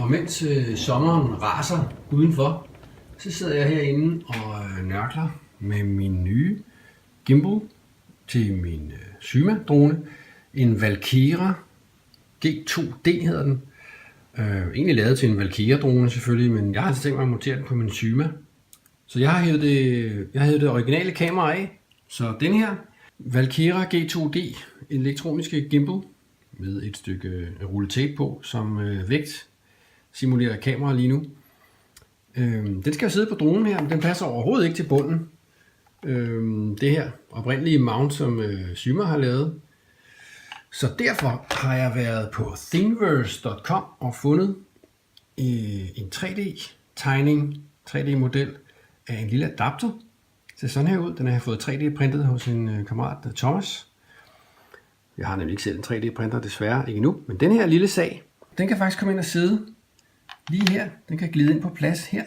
Og mens sommeren raser udenfor, så sidder jeg herinde og nørkler med min nye gimbal til min Syma-drone. En Valkyra G2D hedder den. Egentlig lavet til en Valkyra-drone selvfølgelig, men jeg har tænkt mig at montere den på min Syma. Så jeg har hævet det originale kamera af. Så den her Valkyra G2D elektroniske gimbal med et stykke rulletape på, som vægt simulerer kamera lige nu. Den skal jo sidde på dronen her, men den passer overhovedet ikke til bunden. Det her oprindelige mount, som Syma har lavet. Så derfor har jeg været på Thingiverse.com og fundet en 3D-tegning, 3D-model af en lille adapter. Det ser sådan her ud. Den har jeg fået 3D-printet hos en kammerat, Thomas. Jeg har nemlig ikke selv en 3D-printer, desværre ikke endnu. Men den her lille sag, den kan faktisk komme ind og sidde lige her. Den kan glide ind på plads her.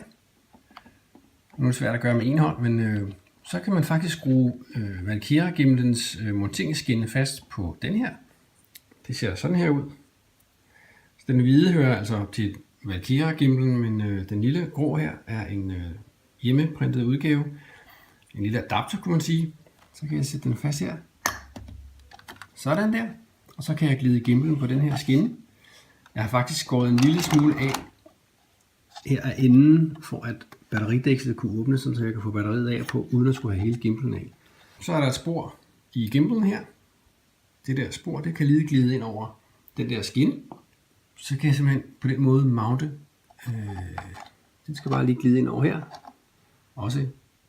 Nu er det svært at gøre med en hånd, men så kan man faktisk skrue Valkyra-gimlens monteringsskinne fast på den her. Det ser sådan her ud. Så den hvide hører altså til Valkyra-gimlen, men den lille grå her er en hjemmeprintet udgave. En lille adapter, kunne man sige. Så kan jeg sætte den fast her. Sådan der. Og så kan jeg glide gimbalen på den her skinne. Jeg har faktisk skåret en lille smule af her af enden, for at batteridækslet kunne åbne, så jeg kan få batteriet af på, uden at skulle have hele gimbalen af. Så er der et spor i gimbalen her. Det der spor, det kan lige glide ind over den der skinne. Så kan jeg simpelthen på den måde mounte. Den skal bare lige glide ind over her. Også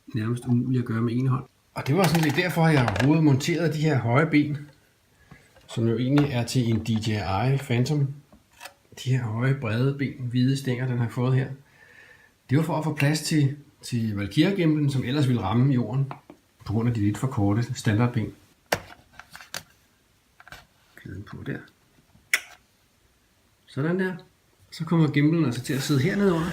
nærmest umuligt at gøre med en hånd. Og det var sådan lidt derfor, at jeg overhovedet monteret de her høje ben, som jo egentlig er til en DJI Phantom. De her høje, brede ben, hvide stænger, den har fået her. Det var for at få plads til Valkyra-gimblen, som ellers ville ramme jorden, på grund af de lidt for korte standardben. Gliden på der. Sådan der. Så kommer gimblen altså til at sidde hernede under.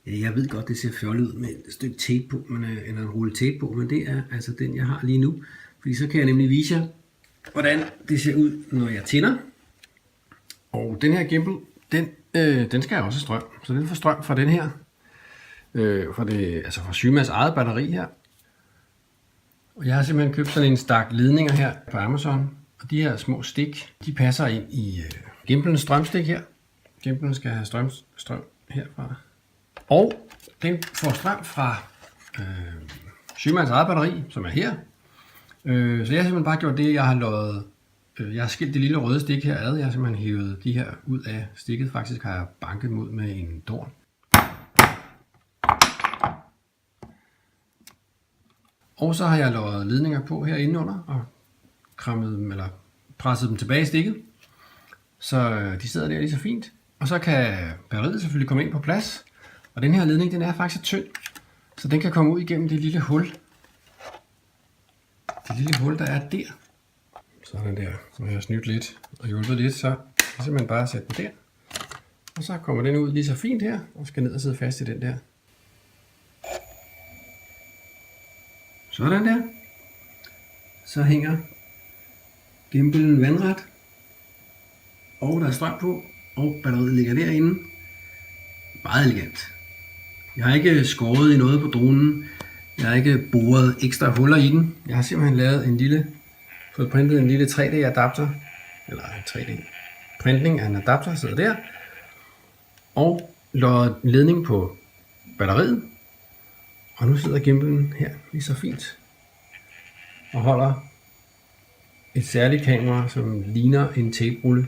Ja, jeg ved godt, det ser fjollet ud med et stykke tape på, eller en rulle tape på, men det er altså den, jeg har lige nu. Fordi så kan jeg nemlig vise jer, hvordan det ser ud, når jeg tænder. Og den her gimbal, den skal også have strøm. Så den får strøm fra den her. Fra Symas eget batteri her. Og jeg har simpelthen købt sådan en stak ledninger her på Amazon. Og de her små stik, de passer ind i gimbalens strømstik her. Gimbalen skal have strøm herfra. Og den får strøm fra Symas eget batteri, som er her. Så jeg har simpelthen bare gjort det, jeg har skilt det lille røde stik her ad. Jeg har simpelthen hævet de her ud af stikket. Faktisk har jeg banket dem ud med en dorn. Og så har jeg lagt ledninger på herinde under og krammet dem, eller presset dem tilbage i stikket. Så de sidder der lige så fint. Og så kan batteriet selvfølgelig komme ind på plads. Og den her ledning, den er faktisk tynd, så den kan komme ud igennem det lille hul. Det lille hul, der er der. Sådan der. Så jeg har snydt lidt og hjulpet lidt, så simpelthen bare sætte den der. Og så kommer den ud lige så fint her, og skal ned og sidde fast i den der. Sådan der. Så hænger gimbalen vandret. Og der er strøm på, og batteriet ligger derinde. Meget elegant. Jeg har ikke skåret i noget på dronen. Jeg har ikke boret ekstra huller i den. Jeg har simpelthen fået printet en lille 3D-adapter. Eller en 3D-printning af en adapter, der sidder der. Og lagt ledning på batteriet. Og nu sidder gimbalen her lige så fint. Og holder et særligt kamera, som ligner en taperulle.